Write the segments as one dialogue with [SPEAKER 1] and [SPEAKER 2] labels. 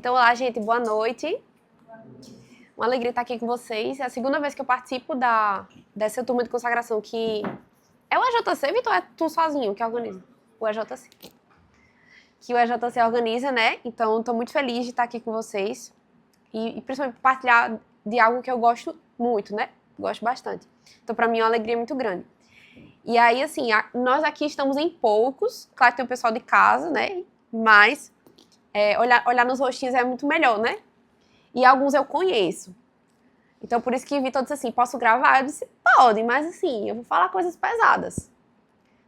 [SPEAKER 1] Então, olá, gente, boa noite. Uma alegria estar aqui com vocês. É a segunda vez que eu participo dessa turma de consagração que... É o EJC, Vitor, ou é tu sozinho que organiza? O EJC. Que o EJC organiza, né? Então, estou muito feliz de estar aqui com vocês. E principalmente partilhar de algo que eu gosto muito, né? Gosto bastante. Então, para mim, é uma alegria muito grande. E aí, assim, nós aqui estamos em poucos. Claro que tem o pessoal de casa, né? Mas olhar nos rostinhos é muito melhor, né? E alguns eu conheço. Então, por isso que o Vitor disse assim, posso gravar? Eu disse, pode, mas assim, eu vou falar coisas pesadas.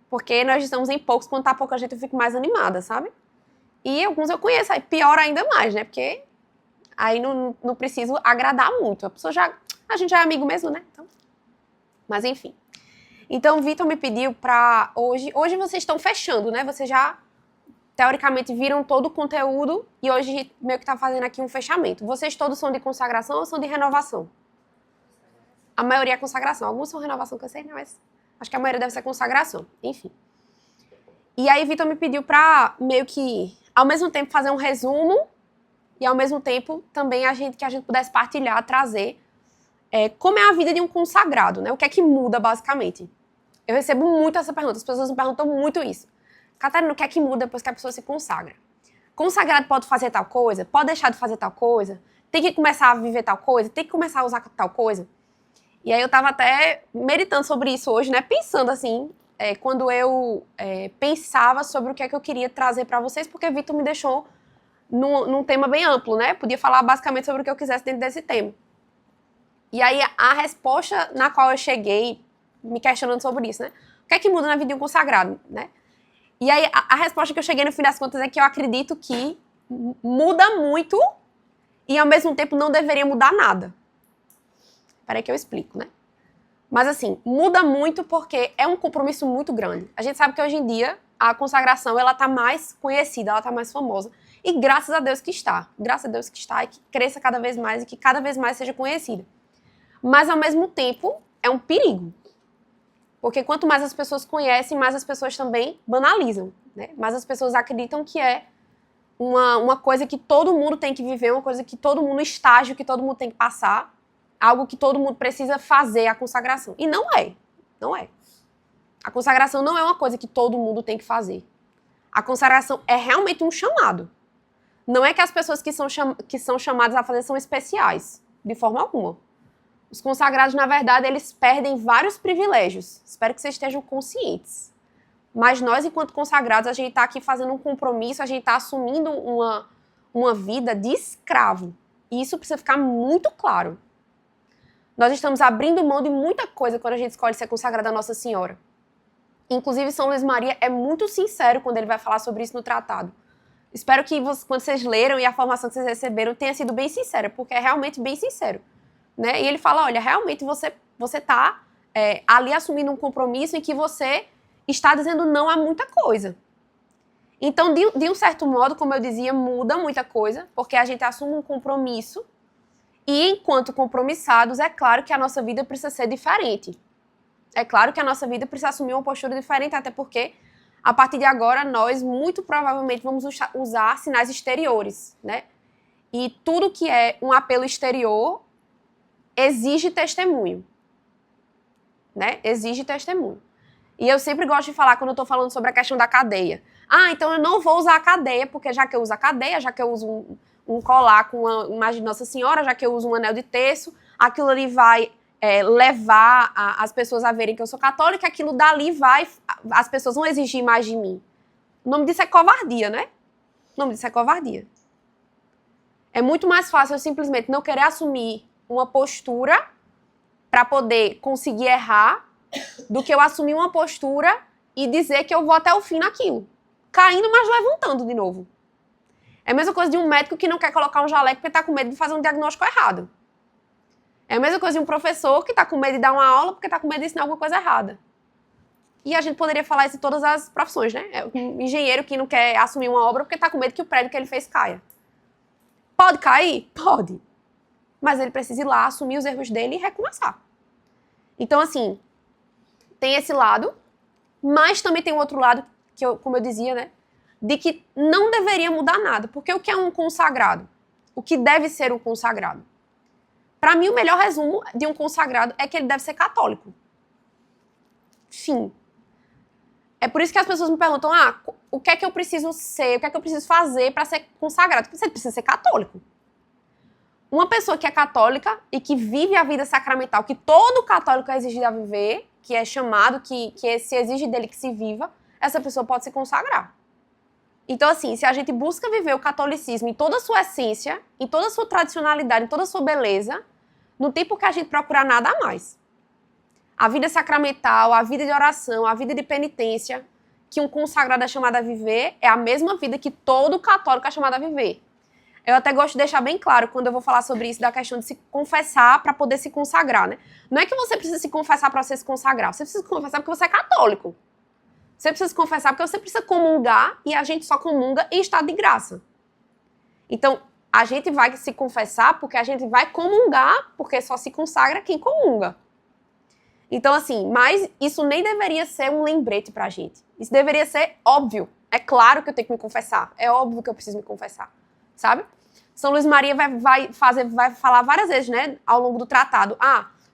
[SPEAKER 1] Porque nós estamos em poucos, quando tá pouca gente eu fico mais animada, sabe? E alguns eu conheço, aí pior ainda mais, né? Porque aí não preciso agradar muito. A gente já é amigo mesmo, né? Então, mas enfim. Então, o Vitor me pediu pra hoje vocês estão fechando, né? Vocês já, teoricamente, viram todo o conteúdo e hoje meio que tá fazendo aqui um fechamento. Vocês todos são de consagração ou são de renovação? A maioria é consagração. Alguns são renovação, que eu sei, né? Mas acho que a maioria deve ser consagração. Enfim. E aí, Vitor me pediu pra meio que, ao mesmo tempo, fazer um resumo e, ao mesmo tempo, também que a gente pudesse partilhar, trazer como é a vida de um consagrado, né? O que é que muda, basicamente? Eu recebo muito essa pergunta. As pessoas me perguntam muito isso. Catarina, o que é que muda depois que a pessoa se consagra? Consagrado pode fazer tal coisa? Pode deixar de fazer tal coisa? Tem que começar a viver tal coisa? Tem que começar a usar tal coisa? E aí eu tava até meditando sobre isso hoje, né? Pensando assim, quando eu pensava sobre o que é que eu queria trazer pra vocês, porque Vitor me deixou num tema bem amplo, né? Podia falar basicamente sobre o que eu quisesse dentro desse tema. E aí a resposta na qual eu cheguei, me questionando sobre isso, né? O que é que muda na vida de um consagrado, né? E aí a resposta que eu cheguei no fim das contas é que eu acredito que muda muito e ao mesmo tempo não deveria mudar nada. Peraí que eu explico, né? Mas assim, muda muito porque é um compromisso muito grande. A gente sabe que hoje em dia a consagração ela tá mais conhecida, ela tá mais famosa. E graças a Deus que está. Graças a Deus que está e que cresça cada vez mais e que cada vez mais seja conhecida. Mas ao mesmo tempo é um perigo. Porque quanto mais as pessoas conhecem, mais as pessoas também banalizam, né? Mais as pessoas acreditam que é uma coisa que todo mundo tem que viver, uma coisa que todo mundo, estágio que todo mundo tem que passar, algo que todo mundo precisa fazer, a consagração. E não é. Não é. A consagração não é uma coisa que todo mundo tem que fazer. A consagração é realmente um chamado. Não é que as pessoas que são chamadas a fazer são especiais, de forma alguma. Os consagrados, na verdade, eles perdem vários privilégios. Espero que vocês estejam conscientes. Mas nós, enquanto consagrados, a gente está aqui fazendo um compromisso, a gente está assumindo uma vida de escravo. E isso precisa ficar muito claro. Nós estamos abrindo mão de muita coisa quando a gente escolhe ser consagrado a Nossa Senhora. Inclusive, São Luís Maria é muito sincero quando ele vai falar sobre isso no tratado. Espero que quando vocês leram e a formação que vocês receberam tenha sido bem sincera, porque é realmente bem sincero. Né? E ele fala, olha, realmente você está ali assumindo um compromisso em que você está dizendo não a muita coisa. Então, de um certo modo, como eu dizia, muda muita coisa, porque a gente assume um compromisso e, enquanto compromissados, é claro que a nossa vida precisa ser diferente. É claro que a nossa vida precisa assumir uma postura diferente, até porque, a partir de agora, nós, muito provavelmente, vamos usar sinais exteriores, né? E tudo que é um apelo exterior exige testemunho, né? Exige testemunho. E eu sempre gosto de falar, quando eu tô falando sobre a questão da cadeia. Ah, então eu não vou usar a cadeia, porque já que eu uso a cadeia, já que eu uso um colar com uma imagem de Nossa Senhora, já que eu uso um anel de terço, aquilo ali vai levar as pessoas a verem que eu sou católica, aquilo dali as pessoas vão exigir mais de mim. O nome disso é covardia, né? O nome disso é covardia. É muito mais fácil eu simplesmente não querer assumir uma postura para poder conseguir errar do que eu assumir uma postura e dizer que eu vou até o fim naquilo. Caindo, mas levantando de novo. É a mesma coisa de um médico que não quer colocar um jaleco porque está com medo de fazer um diagnóstico errado. É a mesma coisa de um professor que está com medo de dar uma aula porque está com medo de ensinar alguma coisa errada. E a gente poderia falar isso em todas as profissões, né? Um engenheiro que não quer assumir uma obra porque está com medo que o prédio que ele fez caia. Pode cair? Pode. Mas ele precisa ir lá, assumir os erros dele e recomeçar. Então, assim, tem esse lado, mas também tem um outro lado, que como eu dizia, né? De que não deveria mudar nada. Porque o que é um consagrado? o que deve ser um consagrado. Para mim, o melhor resumo de um consagrado é que ele deve ser católico. Fim. É por isso que as pessoas me perguntam, o que é que eu preciso ser, o que é que eu preciso fazer para ser consagrado? Você precisa ser católico. Uma pessoa que é católica e que vive a vida sacramental, que todo católico é exigido a viver, que é chamado, que se exige dele que se viva, essa pessoa pode se consagrar. Então, assim, se a gente busca viver o catolicismo em toda a sua essência, em toda a sua tradicionalidade, em toda a sua beleza, não tem por que a gente procurar nada a mais. A vida sacramental, a vida de oração, a vida de penitência, que um consagrado é chamado a viver, é a mesma vida que todo católico é chamado a viver. Eu até gosto de deixar bem claro, quando eu vou falar sobre isso, da questão de se confessar para poder se consagrar, né? Não é que você precisa se confessar para você se consagrar, você precisa se confessar porque você é católico. Você precisa se confessar porque você precisa comungar e a gente só comunga em estado de graça. Então, a gente vai se confessar porque a gente vai comungar, porque só se consagra quem comunga. Então, assim, mas isso nem deveria ser um lembrete pra gente. Isso deveria ser óbvio. É claro que eu tenho que me confessar. É óbvio que eu preciso me confessar. Sabe? São Luís Maria vai falar várias vezes, né, ao longo do tratado.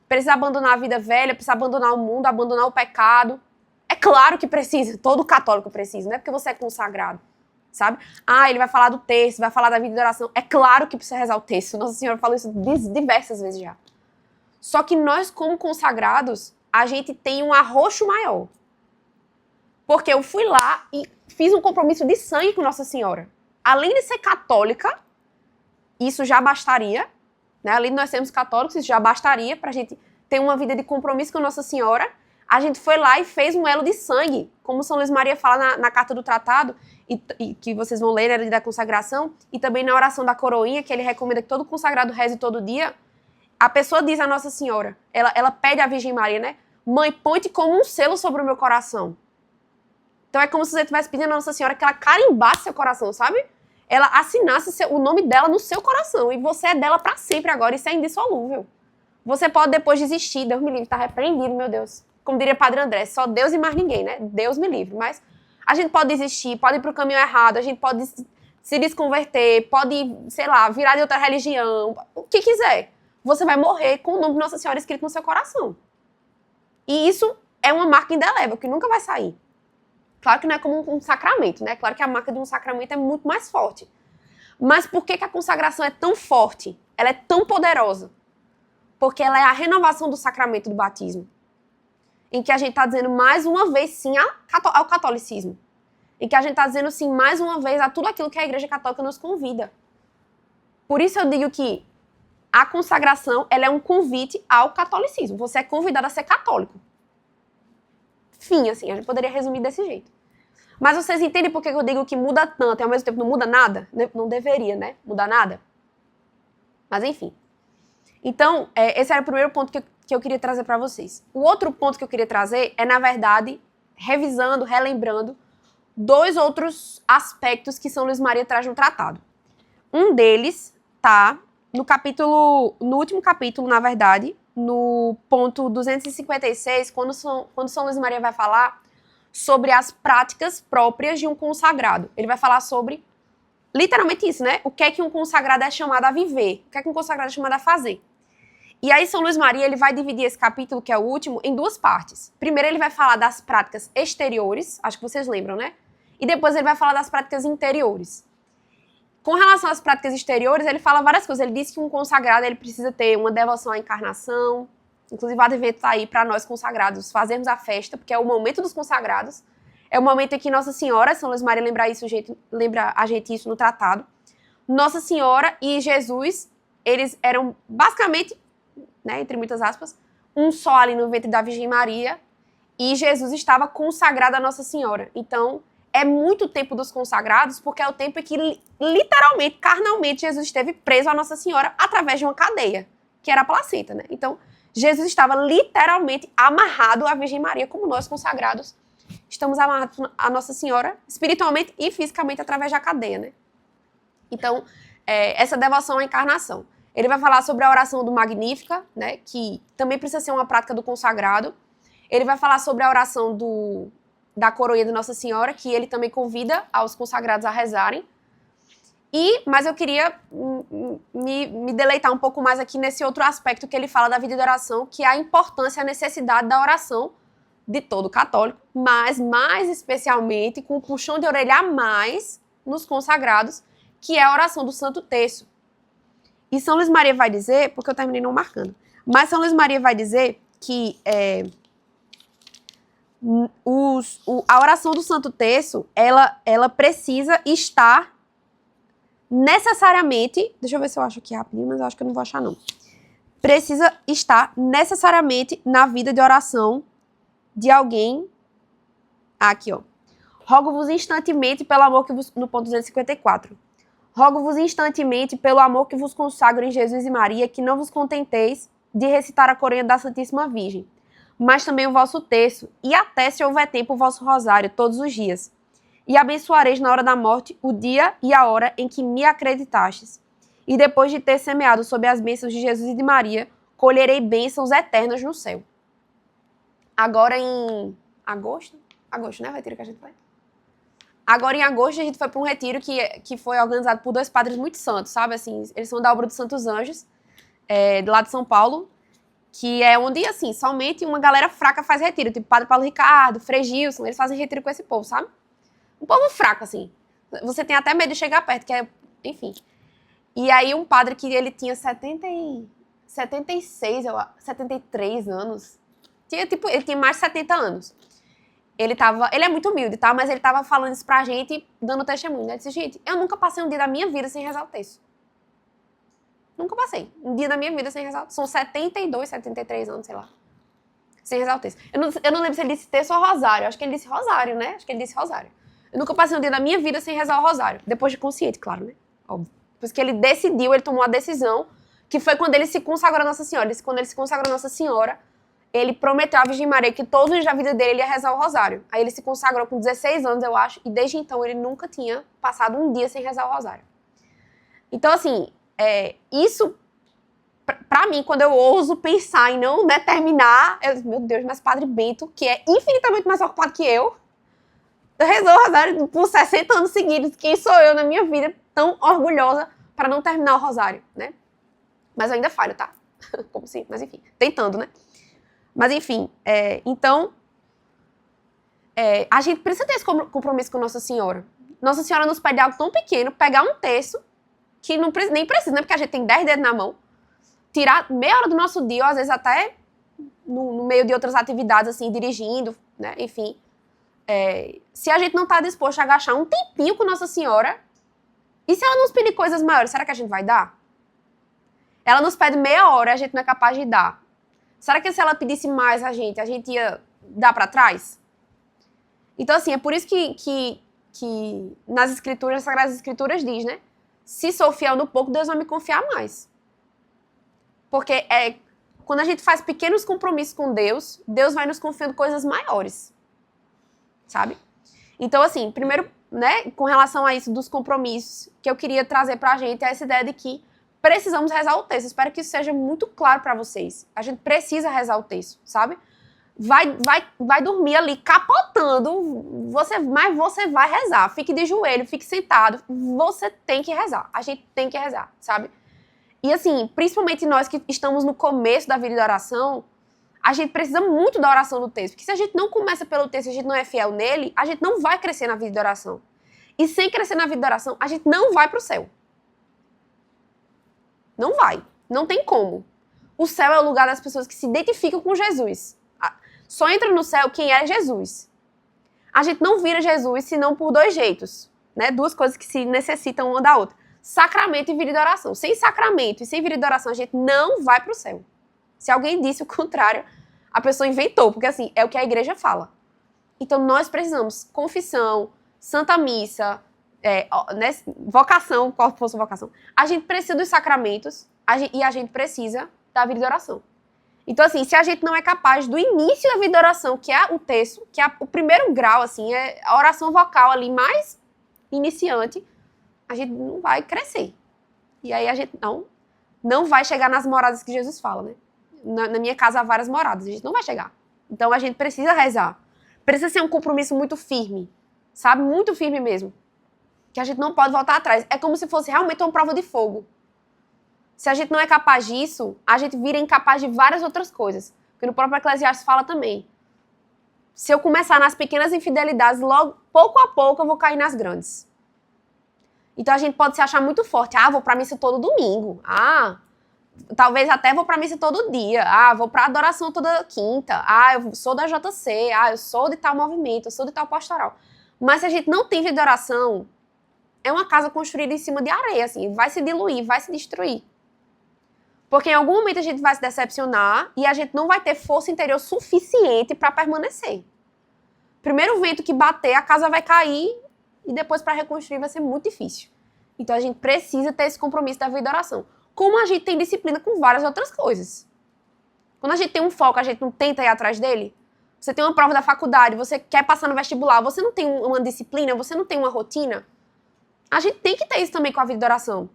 [SPEAKER 1] Precisa abandonar a vida velha, precisa abandonar o mundo, abandonar o pecado. É claro que precisa. Todo católico precisa. Não é porque você é consagrado. Sabe? Ele vai falar do texto, vai falar da vida de oração. É claro que precisa rezar o texto. Nossa Senhora falou isso diversas vezes já. Só que nós, como consagrados, a gente tem um arroxo maior. Porque eu fui lá e fiz um compromisso de sangue com Nossa Senhora. Além de ser católica, isso já bastaria, né? Além de nós sermos católicos, isso já bastaria para a gente ter uma vida de compromisso com Nossa Senhora. A gente foi lá e fez um elo de sangue, como São Luís Maria fala na carta do tratado, e que vocês vão ler na da consagração, e também na oração da coroinha, que ele recomenda que todo consagrado reze todo dia. A pessoa diz a Nossa Senhora, ela pede à Virgem Maria, né? Mãe, põe-te como um selo sobre o meu coração. Então é como se você estivesse pedindo a Nossa Senhora que ela carimbasse seu coração, sabe? Ela assinasse o nome dela no seu coração. E você é dela pra sempre agora. Isso é indissolúvel. Você pode depois desistir. Deus me livre, tá repreendido, meu Deus. Como diria Padre André, só Deus e mais ninguém, né? Deus me livre. Mas a gente pode desistir, pode ir pro caminho errado, a gente pode se desconverter, pode, sei lá, virar de outra religião, o que quiser. Você vai morrer com o nome de Nossa Senhora escrito no seu coração. E isso é uma marca indelével, que nunca vai sair. Claro que não é como um sacramento, né? Claro que a marca de um sacramento é muito mais forte. Mas por que a consagração é tão forte? Ela é tão poderosa? Porque ela é a renovação do sacramento do batismo. Em que a gente está dizendo mais uma vez sim ao catolicismo. Em que a gente está dizendo sim mais uma vez a tudo aquilo que a Igreja Católica nos convida. Por isso eu digo que a consagração ela é um convite ao catolicismo. Você é convidado a ser católico. Fim, assim, a gente poderia resumir desse jeito. Mas vocês entendem por que eu digo que muda tanto e ao mesmo tempo não muda nada? Não deveria, né? Mudar nada. Mas enfim. Então, esse era o primeiro ponto que eu queria trazer para vocês. O outro ponto que eu queria trazer é, na verdade, revisando, relembrando, dois outros aspectos que São Luís Maria traz no tratado. Um deles tá no último capítulo, na verdade, no ponto 256, quando São Luís Maria vai falar sobre as práticas próprias de um consagrado. Ele vai falar sobre, literalmente isso, né? O que é que um consagrado é chamado a viver, o que é que um consagrado é chamado a fazer. E aí São Luís Maria ele vai dividir esse capítulo, que é o último, em duas partes. Primeiro ele vai falar das práticas exteriores, acho que vocês lembram, né? E depois ele vai falar das práticas interiores. Com relação às práticas exteriores, ele fala várias coisas. Ele diz que um consagrado ele precisa ter uma devoção à encarnação. Inclusive, o advento está aí para nós consagrados fazermos a festa, porque é o momento dos consagrados. É o momento em que Nossa Senhora, São Luís Maria lembra a gente isso no tratado. Nossa Senhora e Jesus, eles eram basicamente, né, entre muitas aspas, um só ali no ventre da Virgem Maria. E Jesus estava consagrado a Nossa Senhora. Então, é muito tempo dos consagrados, porque é o tempo em que, literalmente, carnalmente, Jesus esteve preso a Nossa Senhora através de uma cadeia, que era a placenta, né? Então, Jesus estava literalmente amarrado à Virgem Maria, como nós consagrados estamos amarrados a Nossa Senhora, espiritualmente e fisicamente, através da cadeia, né? Então, essa devoção à encarnação. Ele vai falar sobre a oração do Magnífica, né? Que também precisa ser uma prática do consagrado. Ele vai falar sobre a oração da coroinha de Nossa Senhora, que ele também convida aos consagrados a rezarem. Mas eu queria me deleitar um pouco mais aqui nesse outro aspecto que ele fala da vida de oração, que é a importância, a necessidade da oração de todo católico, mas mais especialmente com o puxão de orelha a mais nos consagrados, que é a oração do Santo Terço. E São Luís Maria vai dizer, porque eu terminei não marcando, mas São Luís Maria vai dizer que a oração do Santo Terço, ela precisa estar necessariamente, deixa eu ver se eu acho aqui rapidinho, mas eu acho que eu não vou achar não. Precisa estar necessariamente na vida de oração de alguém. Aqui, ó. Rogo-vos instantemente pelo amor que vos... No ponto 254. Rogo-vos instantemente pelo amor que vos consagro em Jesus e Maria, que não vos contenteis de recitar a coroinha da Santíssima Virgem, mas também o vosso terço, e até, se houver tempo, o vosso rosário, todos os dias. E abençoareis na hora da morte o dia e a hora em que me acreditastes. E depois de ter semeado sob as bênçãos de Jesus e de Maria, colherei bênçãos eternas no céu. Agora em agosto, né, o retiro que a gente foi? Agora em agosto a gente foi para um retiro que foi organizado por 2 padres muito santos, sabe? Assim, eles são da obra dos Santos Anjos, de lá de São Paulo, que é onde, assim, somente uma galera fraca faz retiro, tipo Padre Paulo Ricardo, Frei Gilson, eles fazem retiro com esse povo, sabe? Um povo fraco, assim. Você tem até medo de chegar perto, que é... Enfim. E aí um padre que ele tinha 76, 73 anos. Ele tinha mais de 70 anos. Ele é muito humilde, tá? Mas ele tava falando isso pra gente, dando testemunho. Ele disse, gente, eu nunca passei um dia da minha vida sem rezar o terço. Nunca passei um dia da minha vida sem rezar o terço. São 72, 73 anos, sei lá. Sem rezar o terço. Eu não lembro se ele disse terço ou rosário. Acho que ele disse rosário, né? Acho que ele disse rosário. Eu nunca passei um dia da minha vida sem rezar o rosário. Depois de consciente, claro, né? Óbvio. Depois que ele decidiu, ele tomou a decisão, que foi quando ele se consagrou a Nossa Senhora. Quando ele se consagrou a Nossa Senhora, ele prometeu à Virgem Maria que todos os dias da vida dele ele ia rezar o rosário. Aí ele se consagrou com 16 anos, eu acho, e desde então ele nunca tinha passado um dia sem rezar o rosário. Então, assim, isso, pra mim, quando eu ouso pensar em não determinar, meu Deus, mas Padre Bento, que é infinitamente mais ocupado que eu rezou o rosário por 60 anos seguidos. Quem sou eu na minha vida tão orgulhosa para não terminar o rosário, né? Mas eu ainda falho, tá? Como assim? Mas enfim, tentando, né? Mas enfim, então, a gente precisa ter esse compromisso com Nossa Senhora. Nossa Senhora nos pede algo tão pequeno, pegar um terço, que nem precisa, né? Porque a gente tem 10 dedos na mão, tirar meia hora do nosso dia, ou às vezes até no meio de outras atividades, assim, dirigindo, né? Enfim. Se a gente não está disposto a gastar um tempinho com Nossa Senhora, e se ela nos pedir coisas maiores, será que a gente vai dar? Ela nos pede meia hora e a gente não é capaz de dar. Será que se ela pedisse mais a gente ia dar para trás? Então, assim, é por isso que nas Escrituras, nas Sagradas Escrituras diz, né? Se sou fiel no pouco, Deus vai me confiar mais. Porque quando a gente faz pequenos compromissos com Deus, Deus vai nos confiando coisas maiores. Sabe? Então, assim, primeiro, né, com relação a isso dos compromissos, que eu queria trazer pra gente é essa ideia de que precisamos rezar o terço. Espero que isso seja muito claro pra vocês. A gente precisa rezar o terço, sabe? Vai dormir ali capotando, mas você vai rezar. Fique de joelho, fique sentado. Você tem que rezar. A gente tem que rezar, sabe? E assim, principalmente nós que estamos no começo da vida de oração, a gente precisa muito da oração do terço. Porque se a gente não começa pelo terço e a gente não é fiel nele, a gente não vai crescer na vida de oração. E sem crescer na vida de oração, a gente não vai pro céu. Não vai. Não tem como. O céu é o lugar das pessoas que se identificam com Jesus. Só entra no céu quem é Jesus. A gente não vira Jesus senão por 2 jeitos, né? 2 coisas que se necessitam uma da outra. Sacramento e vida de oração. Sem sacramento e sem vida de oração, a gente não vai pro céu. Se alguém disse o contrário, a pessoa inventou, porque assim, é o que a igreja fala. Então nós precisamos confissão, Santa Missa, né, vocação, qual fosse a vocação. A gente precisa dos sacramentos e a gente precisa da vida de oração. Então assim, se a gente não é capaz do início da vida de oração, que é o terço, que é o primeiro grau, assim, é a oração vocal ali mais iniciante, a gente não vai crescer. E aí a gente não vai chegar nas moradas que Jesus fala, né? Na minha casa há várias moradas, a gente não vai chegar. Então a gente precisa rezar. Precisa ser um compromisso muito firme, sabe? Muito firme mesmo. que a gente não pode voltar atrás. É como se fosse realmente uma prova de fogo. Se a gente não é capaz disso, a gente vira incapaz de várias outras coisas. Porque no próprio Eclesiastes fala também. Se eu começar nas pequenas infidelidades, logo, pouco a pouco, eu vou cair nas grandes. Então a gente pode se achar muito forte. Ah, vou pra missa todo domingo. Ah, talvez até vou pra missa todo dia. Ah, vou pra adoração toda quinta. Ah, eu sou da JC. Ah, eu sou de tal movimento. Eu sou de tal pastoral. Mas se a gente não tem vida de oração, é uma casa construída em cima de areia, assim. Vai se diluir, vai se destruir. Porque em algum momento a gente vai se decepcionar e a gente não vai ter força interior suficiente para permanecer. Primeiro vento que bater, a casa vai cair e depois para reconstruir vai ser muito difícil. Então a gente precisa ter esse compromisso da vida de oração. Como a gente tem disciplina com várias outras coisas. Quando a gente tem um foco, a gente não tenta ir atrás dele. Você tem uma prova da faculdade, você quer passar no vestibular, você não tem uma disciplina, você não tem uma rotina. A gente tem que ter isso também com a vida de oração.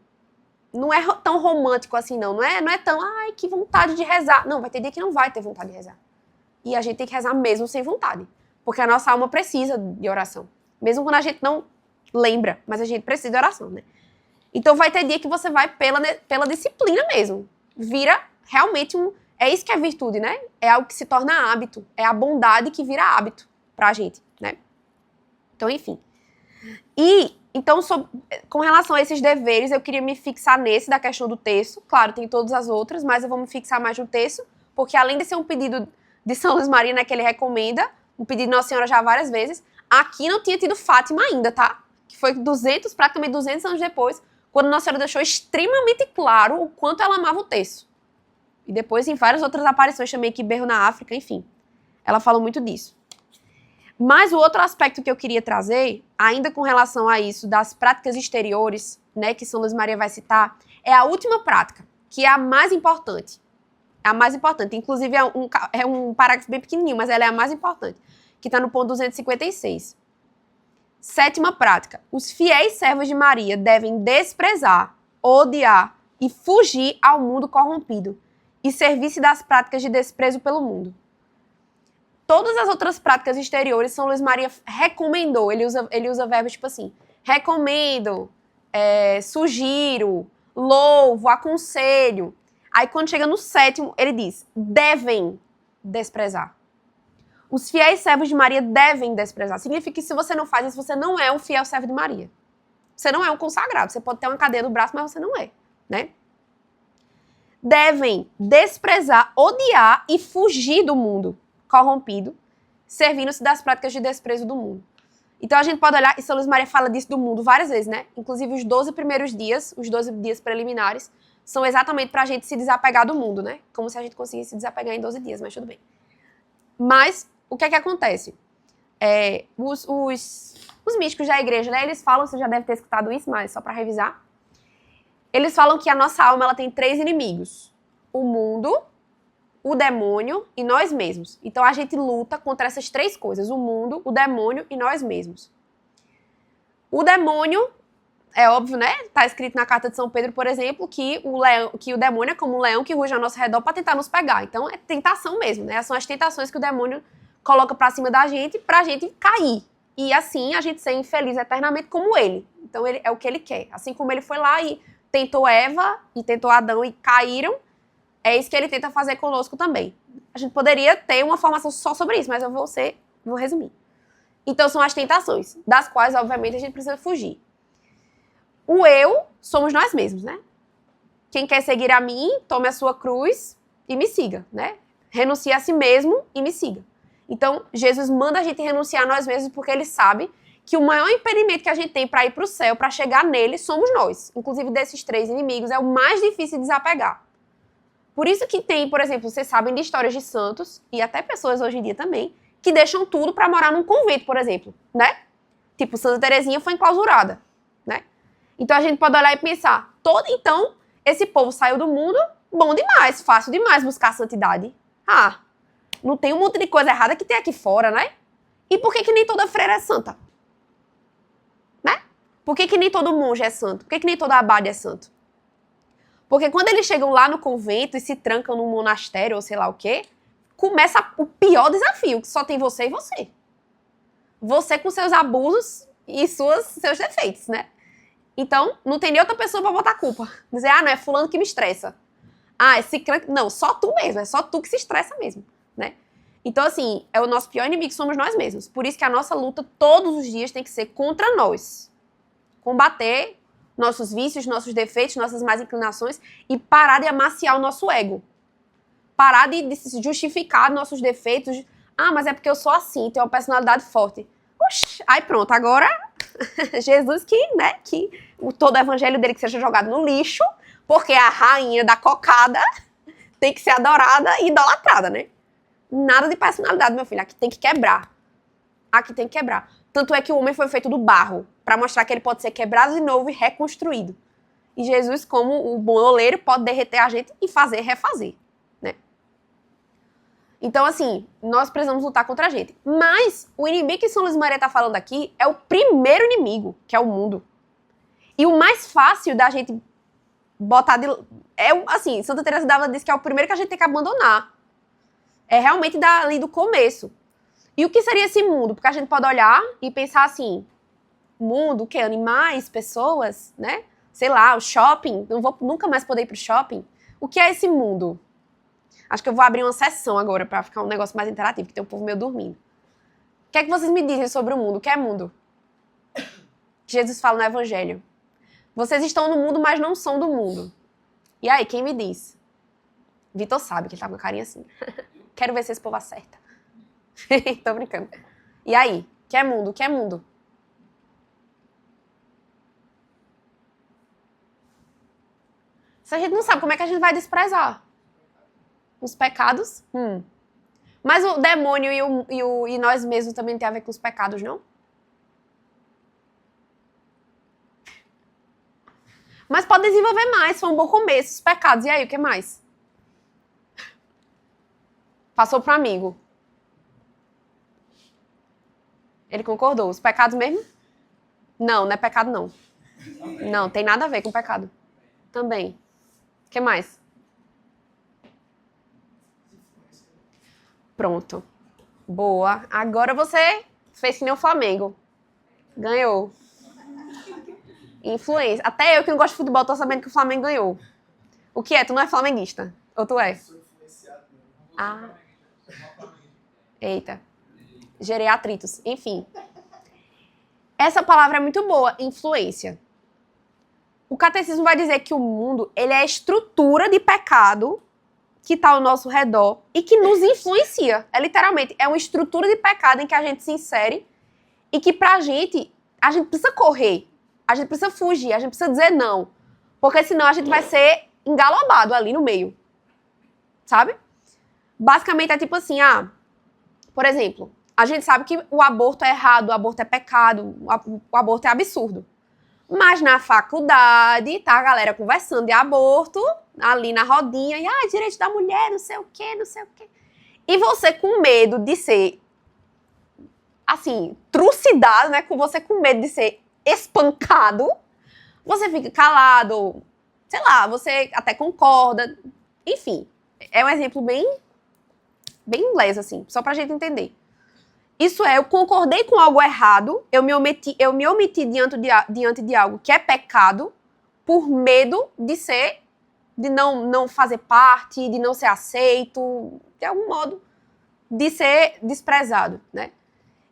[SPEAKER 1] Não é tão romântico assim, não. Não é tão, ai, que vontade de rezar. Não, vai ter dia que não vai ter vontade de rezar. E a gente tem que rezar mesmo sem vontade. Porque a nossa alma precisa de oração. Mesmo quando a gente não lembra, mas a gente precisa de oração, né? Então vai ter dia que você vai pela disciplina mesmo. Vira realmente um... É isso que é virtude, né? É algo que se torna hábito. É a bondade que vira hábito pra gente, né? Então, enfim. Então, com relação a esses deveres, eu queria me fixar nesse da questão do texto. Claro, tem todas as outras, mas eu vou me fixar mais no texto, porque além de ser um pedido de São Luís Maria, né, que ele recomenda, um pedido de Nossa Senhora já várias vezes, aqui não tinha tido Fátima ainda, tá? Que foi praticamente 200 anos depois, quando Nossa Senhora deixou extremamente claro o quanto ela amava o texto. E depois em várias outras aparições também, que Berro na África, enfim. Ela falou muito disso. Mas o outro aspecto que eu queria trazer, ainda com relação a isso, das práticas exteriores, né, que São Luís Maria vai citar, é a última prática, que é a mais importante. É a mais importante. Inclusive, é um parágrafo bem pequenininho, mas ela é a mais importante, que está no ponto 256. Sétima prática. Os fiéis servos de Maria devem desprezar, odiar e fugir ao mundo corrompido e servir-se das práticas de desprezo pelo mundo. Todas as outras práticas exteriores, São Luís Maria recomendou. Ele usa verbos tipo assim, recomendo, sugiro, louvo, aconselho. Aí quando chega no sétimo, ele diz, devem desprezar. Os fiéis servos de Maria devem desprezar. Significa que se você não faz isso, você não é um fiel servo de Maria. Você não é um consagrado. Você pode ter uma cadeia no braço, mas você não é, né? Devem desprezar, odiar e fugir do mundo corrompido, servindo-se das práticas de desprezo do mundo. Então a gente pode olhar, e São Luís Maria fala disso do mundo várias vezes, né? Inclusive os 12 primeiros dias, os 12 dias preliminares, são exatamente pra gente se desapegar do mundo, né? Como se a gente conseguisse se desapegar em 12 dias, mas tudo bem. Mas, o que é que acontece? Os místicos da igreja, né? Eles falam, você já deve ter escutado isso, mas só pra revisar. Eles falam que a nossa alma, ela tem 3 inimigos. O mundo, o demônio e nós mesmos. Então a gente luta contra essas 3 coisas, o mundo, o demônio e nós mesmos. O demônio, é óbvio, né? Tá escrito na carta de São Pedro, por exemplo, que o demônio é como um leão que ruge ao nosso redor para tentar nos pegar. Então é tentação mesmo, né? São as tentações que o demônio coloca pra cima da gente pra gente cair. E assim a gente ser infeliz eternamente como ele. Então ele é o que ele quer. Assim como ele foi lá e tentou Eva e tentou Adão e caíram, é isso que ele tenta fazer conosco também. A gente poderia ter uma formação só sobre isso, mas eu vou resumir. Então são as tentações, das quais, obviamente, a gente precisa fugir. O eu somos nós mesmos, né? Quem quer seguir a mim, tome a sua cruz e me siga, né? Renuncie a si mesmo e me siga. Então, Jesus manda a gente renunciar a nós mesmos porque ele sabe que o maior impedimento que a gente tem para ir para o céu, para chegar nele, somos nós. Inclusive, desses 3 inimigos, é o mais difícil de desapegar. Por isso que tem, por exemplo, vocês sabem de histórias de santos, e até pessoas hoje em dia também, que deixam tudo para morar num convento, por exemplo, né? Tipo, Santa Teresinha foi enclausurada, né? Então a gente pode olhar e pensar, então, esse povo saiu do mundo, bom demais, fácil demais buscar a santidade. Ah, não tem um monte de coisa errada que tem aqui fora, né? E por que nem toda freira é santa? Né? Por que nem todo monge é santo? Por que nem todo abade é santo? Porque quando eles chegam lá no convento e se trancam num monastério ou sei lá o quê, começa o pior desafio, que só tem você e você. Você com seus abusos e seus defeitos, né? Então, não tem nem outra pessoa pra botar culpa. Dizer, não, é fulano que me estressa. Esse crânio... Não, só tu mesmo, é só tu que se estressa mesmo, né? Então, assim, o nosso pior inimigo somos nós mesmos. Por isso que a nossa luta todos os dias tem que ser contra nós. Combater nossos vícios, nossos defeitos, nossas más inclinações e parar de amaciar o nosso ego. Parar de se justificar nossos defeitos. Mas é porque eu sou assim, tenho uma personalidade forte. Oxi, aí pronto, agora Jesus que todo o evangelho dele que seja jogado no lixo, porque a rainha da cocada tem que ser adorada e idolatrada, né? Nada de personalidade, meu filho. Aqui tem que quebrar. Aqui tem que quebrar. Tanto é que o homem foi feito do barro, para mostrar que ele pode ser quebrado de novo e reconstruído. E Jesus, como o bom oleiro, pode derreter a gente e refazer, né? Então, assim, nós precisamos lutar contra a gente. Mas o inimigo que São Luís Maria está falando aqui é o primeiro inimigo, que é o mundo. E o mais fácil da gente botar de... assim, Santa Teresa d'Ávila diz que é o primeiro que a gente tem que abandonar. É realmente dali do começo. E o que seria esse mundo? Porque a gente pode olhar e pensar assim, mundo, o quê? Animais, pessoas, né? Sei lá, o shopping, não vou nunca mais poder ir pro shopping. O que é esse mundo? Acho que eu vou abrir uma sessão agora para ficar um negócio mais interativo, que tem um povo meio dormindo. O que é que vocês me dizem sobre o mundo? O que é mundo? Jesus fala no Evangelho. Vocês estão no mundo, mas não são do mundo. E aí, quem me diz? Vitor sabe, que ele tá com a carinha assim. Quero ver se esse povo acerta. Tô brincando. E aí? O que é mundo? O que é mundo? Se a gente não sabe, como é que a gente vai desprezar? Os pecados? Mas o demônio e nós mesmos também tem a ver com os pecados, não? Mas pode desenvolver mais, foi um bom começo, os pecados. E aí, o que mais? Passou pro amigo. Ele concordou. Os pecados mesmo? Não, não é pecado, não. Não, tem nada a ver com pecado. Também. O que mais? Pronto. Boa. Agora você fez que nem o Flamengo. Ganhou. Influência. Até eu que não gosto de futebol tô sabendo que o Flamengo ganhou. O que é? Tu não é flamenguista? Ou tu é?
[SPEAKER 2] Sou influenciado.
[SPEAKER 1] Eita. Gerei atritos. Enfim. Essa palavra é muito boa. Influência. O catecismo vai dizer que o mundo, ele é a estrutura de pecado que está ao nosso redor e que nos influencia. É literalmente, é uma estrutura de pecado em que a gente se insere e que a gente precisa correr, a gente precisa fugir, a gente precisa dizer não. Porque senão a gente vai ser engalobado ali no meio. Sabe? Basicamente é tipo assim, por exemplo, a gente sabe que o aborto é errado, o aborto é pecado, o aborto é absurdo. Mas na faculdade, tá a galera conversando de aborto, ali na rodinha, e direito da mulher, não sei o quê, não sei o quê. E você com medo de ser, assim, trucidado, né? Com você com medo de ser espancado, você fica calado, sei lá, você até concorda. Enfim, é um exemplo bem inglês, assim, só pra gente entender. Isso eu concordei com algo errado, eu me omiti diante de algo que é pecado, por medo de não fazer parte, de não ser aceito, de algum modo, de ser desprezado, né?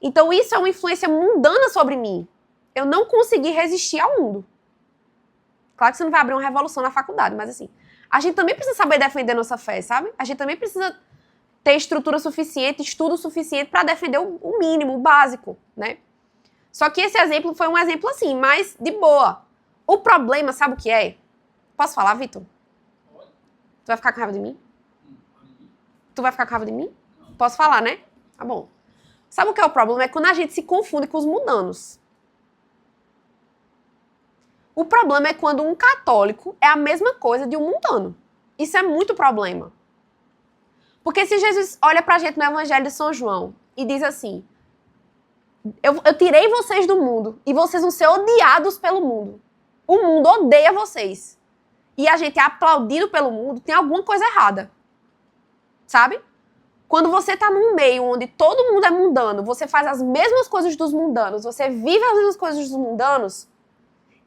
[SPEAKER 1] Então isso é uma influência mundana sobre mim. Eu não consegui resistir ao mundo. Claro que você não vai abrir uma revolução na faculdade, mas assim, a gente também precisa saber defender nossa fé, sabe? A gente também precisa ter estrutura suficiente, estudo suficiente para defender o mínimo, o básico, né? Só que esse exemplo foi um exemplo assim, mais de boa. O problema, sabe o que é? Posso falar, Vitor? Tu vai ficar com raiva de mim? Tu vai ficar com raiva de mim? Posso falar, né? Tá bom. Sabe o que é o problema? É quando a gente se confunde com os mundanos. O problema é quando um católico é a mesma coisa de um mundano. Isso é muito problema. Porque se Jesus olha pra gente no Evangelho de São João e diz assim, eu tirei vocês do mundo e vocês vão ser odiados pelo mundo. O mundo odeia vocês. E a gente é aplaudido pelo mundo, tem alguma coisa errada. Sabe? Quando você tá num meio onde todo mundo é mundano, você faz as mesmas coisas dos mundanos, você vive as mesmas coisas dos mundanos,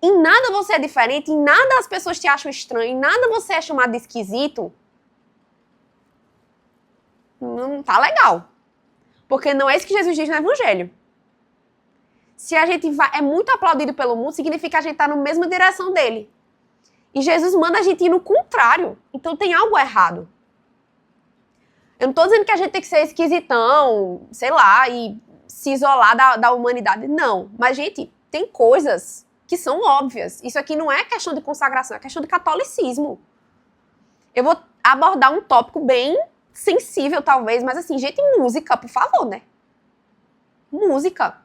[SPEAKER 1] em nada você é diferente, em nada as pessoas te acham estranho, em nada você é chamado de esquisito, não tá legal. Porque não é isso que Jesus diz no Evangelho. Se a gente é muito aplaudido pelo mundo, significa que a gente tá na mesma direção dele. E Jesus manda a gente ir no contrário. Então tem algo errado. Eu não tô dizendo que a gente tem que ser esquisitão, sei lá, e se isolar da humanidade. Não. Mas, gente, tem coisas que são óbvias. Isso aqui não é questão de consagração, é questão de catolicismo. Eu vou abordar um tópico bem sensível, talvez, mas assim, gente, música, por favor, né? Música.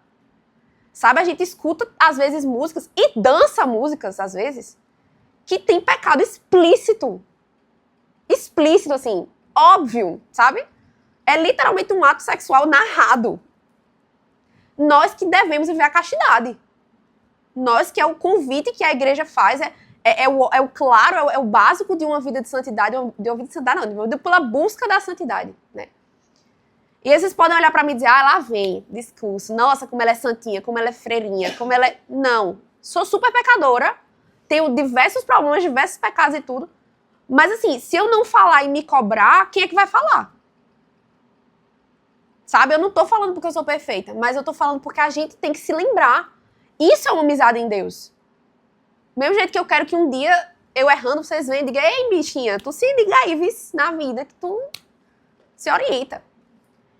[SPEAKER 1] Sabe, a gente escuta, às vezes, músicas e dança músicas, às vezes, que tem pecado explícito. Explícito, assim, óbvio, sabe? É literalmente um ato sexual narrado. Nós que devemos viver a castidade. Nós que é o convite que a igreja faz, é o claro, é o básico de uma vida de santidade, de uma vida de santidade não, pela busca da santidade, né? E aí vocês podem olhar pra mim e dizer, lá vem, discurso, nossa, como ela é santinha, como ela é freirinha, como ela é... Não, sou super pecadora, tenho diversos problemas, diversos pecados e tudo, mas assim, se eu não falar e me cobrar, quem é que vai falar? Sabe, eu não tô falando porque eu sou perfeita, mas eu tô falando porque a gente tem que se lembrar. Isso é uma amizade em Deus. Do mesmo jeito que eu quero que um dia, eu errando, vocês venham e digam, ei, bichinha, tu se liga aí, vis, na vida, que tu se orienta.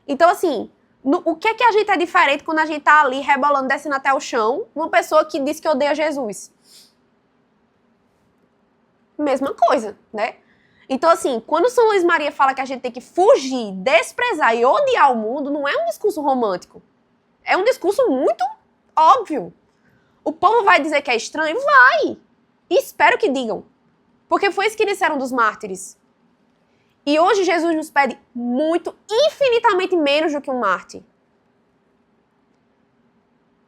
[SPEAKER 1] Então, assim, o que é que a gente é diferente quando a gente tá ali rebolando, descendo até o chão, uma pessoa que diz que odeia Jesus? Mesma coisa, né? Então, assim, quando São Luís Maria fala que a gente tem que fugir, desprezar e odiar o mundo, não é um discurso romântico. É um discurso muito óbvio. O povo vai dizer que é estranho? Vai! E espero que digam. Porque foi isso que disseram dos mártires. E hoje Jesus nos pede muito, infinitamente menos do que um mártir.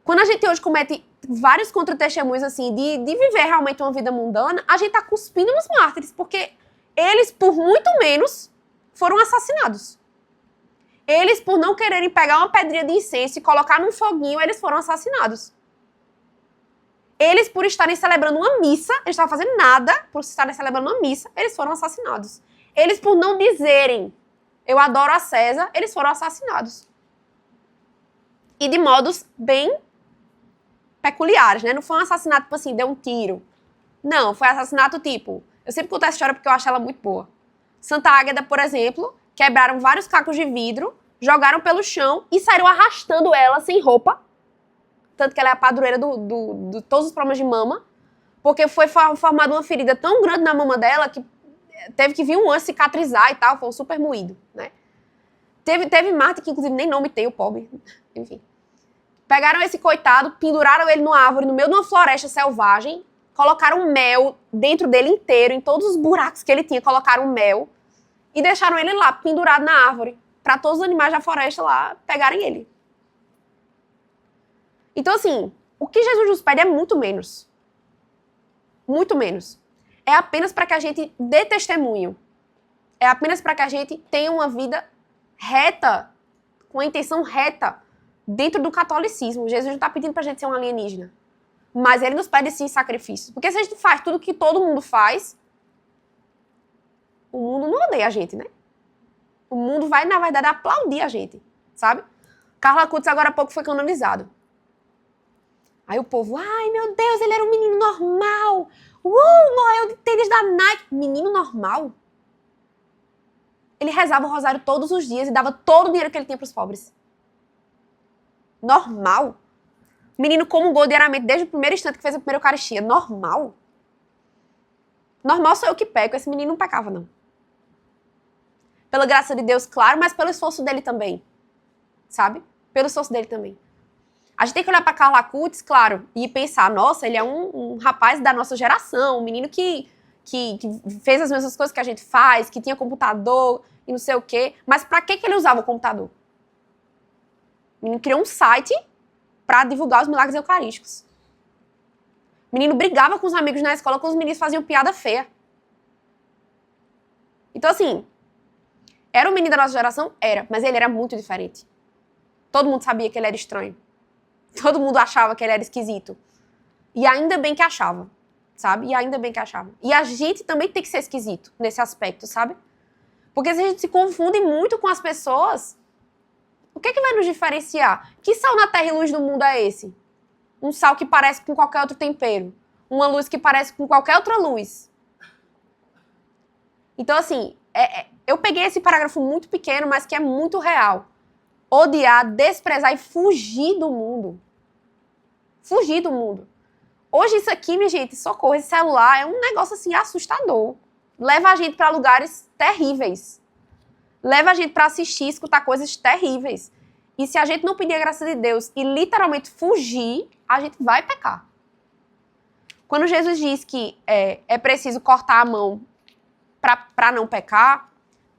[SPEAKER 1] Quando a gente hoje comete vários contra-testemunhos, assim, de viver realmente uma vida mundana, a gente tá cuspindo nos mártires, porque eles, por muito menos, foram assassinados. Eles, por não quererem pegar uma pedrinha de incenso e colocar num foguinho, eles foram assassinados. Eles, por estarem celebrando uma missa, eles estavam fazendo nada, por estarem celebrando uma missa, eles foram assassinados. Eles, por não dizerem, eu adoro a César, eles foram assassinados. E de modos bem peculiares, né? Não foi um assassinato, tipo assim, deu um tiro. Não, foi assassinato tipo... Eu sempre conto essa história porque eu acho ela muito boa. Santa Águeda, por exemplo, quebraram vários cacos de vidro, jogaram pelo chão e saíram arrastando ela sem roupa. Tanto que ela é a padroeira de todos os problemas de mama. Porque foi formada uma ferida tão grande na mama dela que teve que vir um anjo cicatrizar e tal. Foi um super moído, né? Teve Marta, que inclusive nem nome tem, o pobre. Enfim. Pegaram esse coitado, penduraram ele numa árvore no meio de uma floresta selvagem, colocaram mel dentro dele inteiro, em todos os buracos que ele tinha, colocaram mel e deixaram ele lá, pendurado na árvore, para todos os animais da floresta lá pegarem ele. Então, assim, o que Jesus nos pede é muito menos. Muito menos. É apenas para que a gente dê testemunho. É apenas para que a gente tenha uma vida reta, com a intenção reta, dentro do catolicismo. Jesus não está pedindo para a gente ser um alienígena. Mas ele nos pede, sim, sacrifícios. Porque se a gente faz tudo que todo mundo faz, o mundo não odeia a gente, né? O mundo vai, na verdade, aplaudir a gente, sabe? Carla Cutts, agora há pouco, foi canonizado. Aí o povo, ai, meu Deus, ele era um menino normal. Morreu de tênis da Nike. Menino normal? Ele rezava o rosário todos os dias e dava todo o dinheiro que ele tinha para os pobres. Normal? O menino comungou diariamente desde o primeiro instante que fez a primeira Eucaristia. Normal? Normal sou eu que peco. Esse menino não pecava, não. Pela graça de Deus, claro, mas pelo esforço dele também. Sabe? Pelo esforço dele também. A gente tem que olhar pra Carla Cutts, claro, e pensar, nossa, ele é um rapaz da nossa geração, um menino que fez as mesmas coisas que a gente faz, que tinha computador e não sei o quê. Mas pra que ele usava o computador? O menino criou um site pra divulgar os milagres eucarísticos. O menino brigava com os amigos na escola quando os meninos faziam piada feia. Então, assim, Era o menino da nossa geração? Era, mas ele era muito diferente. Todo mundo sabia que ele era estranho. Todo mundo achava que ele era esquisito. E ainda bem que achava, sabe? E ainda bem que achava. E a gente também tem que ser esquisito nesse aspecto, sabe? Porque se a gente se confunde muito com as pessoas, o que é que vai nos diferenciar? Que sal na terra e luz do mundo é esse? Um sal que parece com qualquer outro tempero. Uma luz que parece com qualquer outra luz. Então, assim, eu peguei esse parágrafo muito pequeno, mas que é muito real. Odiar, desprezar e fugir do mundo. Fugir do mundo. Hoje isso aqui, minha gente, socorro, esse celular é um negócio assim assustador. Leva a gente para lugares terríveis. Leva a gente para assistir, escutar coisas terríveis. E se a gente não pedir a graça de Deus e literalmente fugir, a gente vai pecar. Quando Jesus diz que é preciso cortar a mão para não pecar,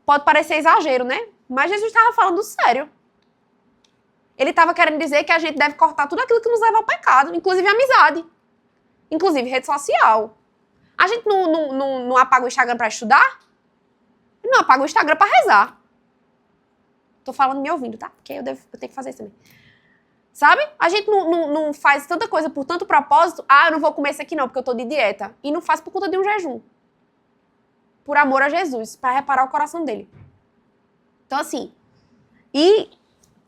[SPEAKER 1] pode parecer exagero, né? Mas Jesus estava falando sério. Ele estava querendo dizer que a gente deve cortar tudo aquilo que nos leva ao pecado, inclusive a amizade, inclusive rede social. A gente não apaga o Instagram para estudar? Não apaga o Instagram para rezar. Tô falando me ouvindo, tá? Porque eu tenho que fazer isso também. Sabe? A gente não faz tanta coisa por tanto propósito. Ah, eu não vou comer isso aqui não, porque eu tô de dieta. E não faz por conta de um jejum. Por amor a Jesus, para reparar o coração dele. Então, assim, e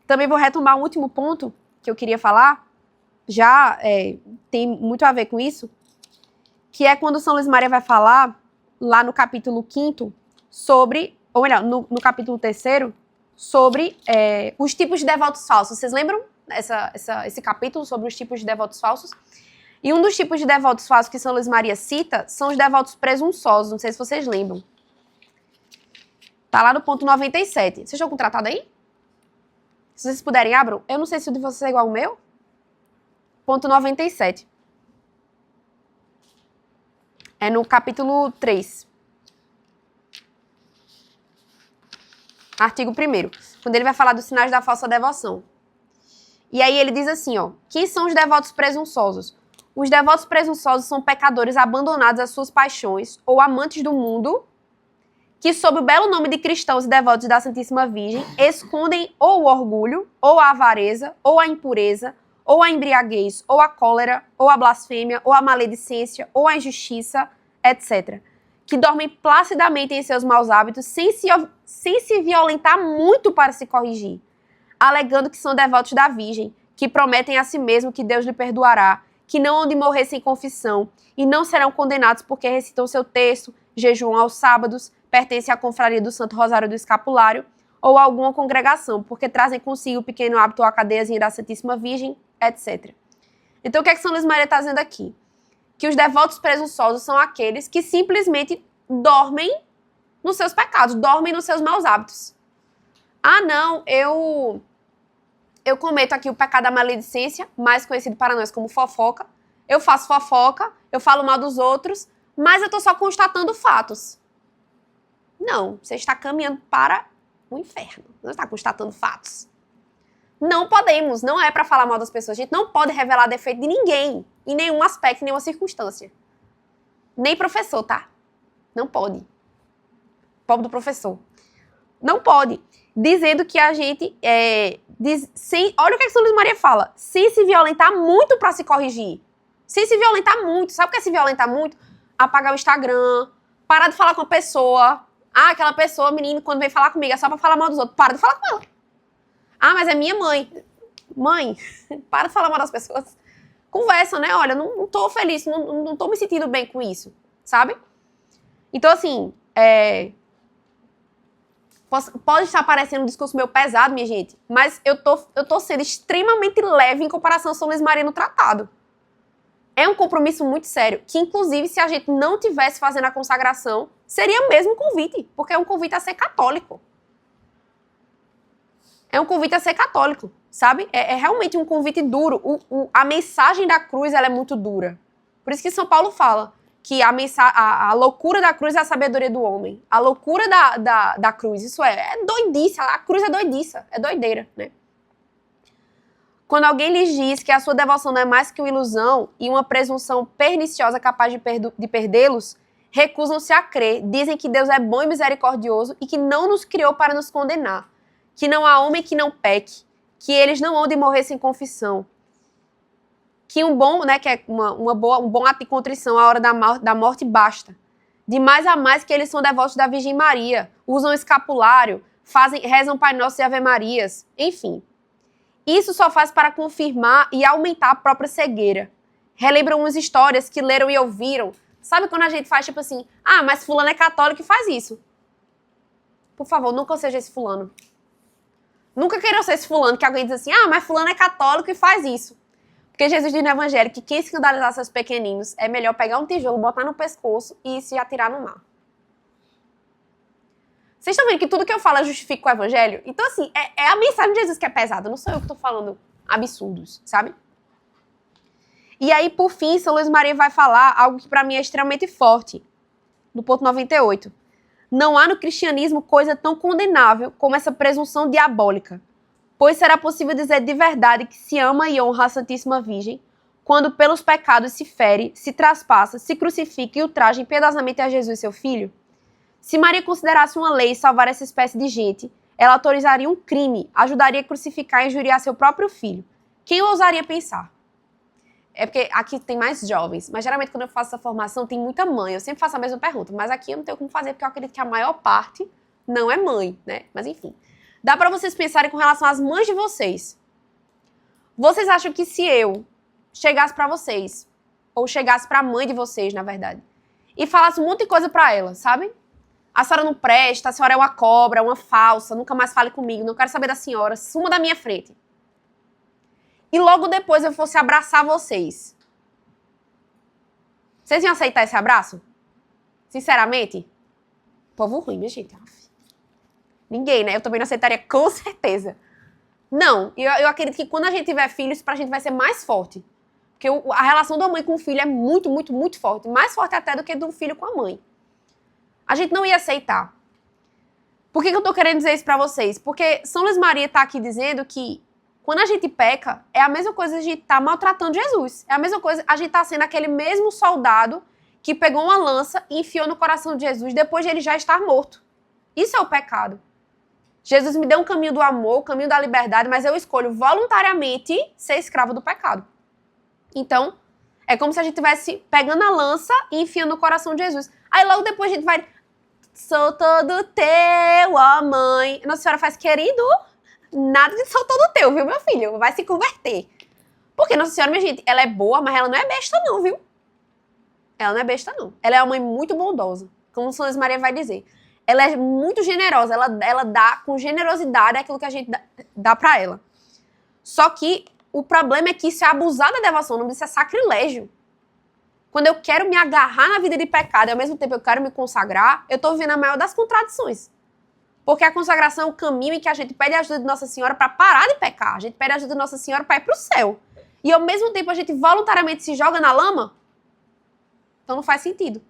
[SPEAKER 1] também vou retomar um último ponto que eu queria falar, já tem muito a ver com isso, que é quando São Luís Maria vai falar, lá no capítulo 5º, sobre, ou melhor, no capítulo 3º, sobre os tipos de devotos falsos. Vocês lembram esse capítulo sobre os tipos de devotos falsos? E um dos tipos de devotos falsos que São Luís Maria cita são os devotos presunçosos. Não sei se vocês lembram. Tá lá no ponto 97. Vocês estão com o tratado aí? Se vocês puderem, abram. Eu não sei se o de vocês é igual ao meu. Ponto 97. É no capítulo 3. Artigo 1º. Quando ele vai falar dos sinais da falsa devoção. E aí ele diz assim, ó. Quem são os devotos presunçosos? Os devotos presunçosos são pecadores abandonados às suas paixões ou amantes do mundo que, sob o belo nome de cristãos e devotos da Santíssima Virgem, escondem ou o orgulho, ou a avareza, ou a impureza, ou a embriaguez, ou a cólera, ou a blasfêmia, ou a maledicência, ou a injustiça, etc. Que dormem placidamente em seus maus hábitos, sem se violentar muito para se corrigir, alegando que são devotos da Virgem, que prometem a si mesmo que Deus lhe perdoará, que não hão de morrer sem confissão, e não serão condenados porque recitam seu texto, jejuam aos sábados, pertencem à confraria do Santo Rosário do Escapulário, ou a alguma congregação, porque trazem consigo o pequeno hábito ou a cadeiazinha da Santíssima Virgem, etc. Então, o que é que São Luís Maria está dizendo aqui? Que os devotos presunçosos são aqueles que simplesmente dormem nos seus pecados, dormem nos seus maus hábitos. Ah, não, eu cometo aqui o pecado da maledicência, mais conhecido para nós como fofoca. Eu faço fofoca, eu falo mal dos outros, mas eu estou só constatando fatos. Não, você está caminhando para o inferno. Não está constatando fatos. Não podemos, não é para falar mal das pessoas. A gente não pode revelar defeito de ninguém, em nenhum aspecto, em nenhuma circunstância. Nem professor, tá? Não pode. Pobre do professor. Não pode. Dizendo que a gente, olha o que São Luís Maria fala, sem se violentar muito para se corrigir. Sem se violentar muito. Sabe o que é se violentar muito? Apagar o Instagram, parar de falar com a pessoa. Ah, aquela pessoa, menino, quando vem falar comigo é só pra falar mal dos outros. Para de falar com ela. Ah, mas é minha mãe. Mãe, para de falar mal das pessoas. Conversa, né? Olha, não tô feliz, não tô me sentindo bem com isso, sabe? Então, assim, pode estar parecendo um discurso meio pesado, minha gente, mas eu tô sendo extremamente leve em comparação a São Luís Maria no tratado. É um compromisso muito sério, que inclusive se a gente não tivesse fazendo a consagração, seria mesmo um convite, porque é um convite a ser católico. É um convite a ser católico, sabe? É realmente um convite duro. A mensagem da cruz, ela é muito dura. Por isso que São Paulo fala que a loucura da cruz é a sabedoria do homem. A loucura da cruz, isso é doidice. A cruz é doidiça, é doideira, né? Quando alguém lhes diz que a sua devoção não é mais que uma ilusão e uma presunção perniciosa capaz de perdê-los, recusam-se a crer, dizem que Deus é bom e misericordioso e que não nos criou para nos condenar, que não há homem que não peque, que eles não hão de morrer sem confissão, que um bom, né, que é um bom ato de contrição à hora da morte basta. De mais a mais que eles são devotos da Virgem Maria, usam escapulário, rezam Pai Nosso e Ave Marias, enfim. Isso só faz para confirmar e aumentar a própria cegueira. Relembram umas histórias que leram e ouviram. Sabe quando a gente faz tipo assim, mas fulano é católico e faz isso. Por favor, nunca seja esse fulano. Nunca queiram ser esse fulano que alguém diz assim, mas fulano é católico e faz isso. Porque Jesus diz no Evangelho que quem escandalizar seus pequeninos é melhor pegar um tijolo, botar no pescoço e se atirar no mar. Vocês estão vendo que tudo que eu falo eu justifico com o Evangelho? Então, assim, é a mensagem de Jesus que é pesada. Não sou eu que estou falando absurdos, sabe? E aí, por fim, São Luís Maria vai falar algo que para mim é extremamente forte. No ponto 98. Não há no cristianismo coisa tão condenável como essa presunção diabólica. Pois será possível dizer de verdade que se ama e honra a Santíssima Virgem, quando pelos pecados se fere, se traspassa, se crucifica e ultraja impiedosamente a Jesus, seu filho? Se Maria considerasse uma lei salvar essa espécie de gente, ela autorizaria um crime, ajudaria a crucificar e injuriar seu próprio filho. Quem ousaria pensar? É porque aqui tem mais jovens, mas geralmente quando eu faço essa formação tem muita mãe, eu sempre faço a mesma pergunta, mas aqui eu não tenho como fazer porque eu acredito que a maior parte não é mãe, né? Mas enfim. Dá pra vocês pensarem com relação às mães de vocês. Vocês acham que se eu chegasse pra vocês, ou chegasse pra mãe de vocês, na verdade, e falasse um monte de coisa pra ela, sabe? A senhora não presta, a senhora é uma cobra, uma falsa, nunca mais fale comigo, não quero saber da senhora, suma da minha frente. E logo depois eu fosse abraçar vocês. Vocês iam aceitar esse abraço? Sinceramente? Povo ruim, minha gente. Ninguém, né? Eu também não aceitaria, com certeza. Não, eu acredito que quando a gente tiver filhos, pra gente vai ser mais forte. Porque a relação da mãe com o filho é muito, muito, muito forte. Mais forte até do que do filho com a mãe. A gente não ia aceitar. Por que eu tô querendo dizer isso pra vocês? Porque São Luís Maria tá aqui dizendo que quando a gente peca, é a mesma coisa de estar maltratando Jesus. É a mesma coisa, a gente tá sendo aquele mesmo soldado que pegou uma lança e enfiou no coração de Jesus depois de ele já estar morto. Isso é o pecado. Jesus me deu um caminho do amor, o caminho da liberdade, mas eu escolho voluntariamente ser escravo do pecado. Então, é como se a gente estivesse pegando a lança e enfiando no coração de Jesus. Aí logo depois a gente vai, sou todo teu, ó mãe. Nossa Senhora faz, querido, nada de sou todo teu, viu, meu filho? Vai se converter. Porque Nossa Senhora, minha gente, ela é boa, mas ela não é besta não, viu? Ela não é besta não. Ela é uma mãe muito bondosa, como São Luís Maria vai dizer. Ela é muito generosa, ela dá com generosidade aquilo que a gente dá pra ela. Só que o problema é que isso é abusar da devoção, não isso é sacrilégio. Quando eu quero me agarrar na vida de pecado e ao mesmo tempo eu quero me consagrar, eu tô vivendo a maior das contradições. Porque a consagração é o caminho em que a gente pede a ajuda de Nossa Senhora pra parar de pecar. A gente pede a ajuda de Nossa Senhora pra ir pro céu. E ao mesmo tempo a gente voluntariamente se joga na lama. Então não faz sentido.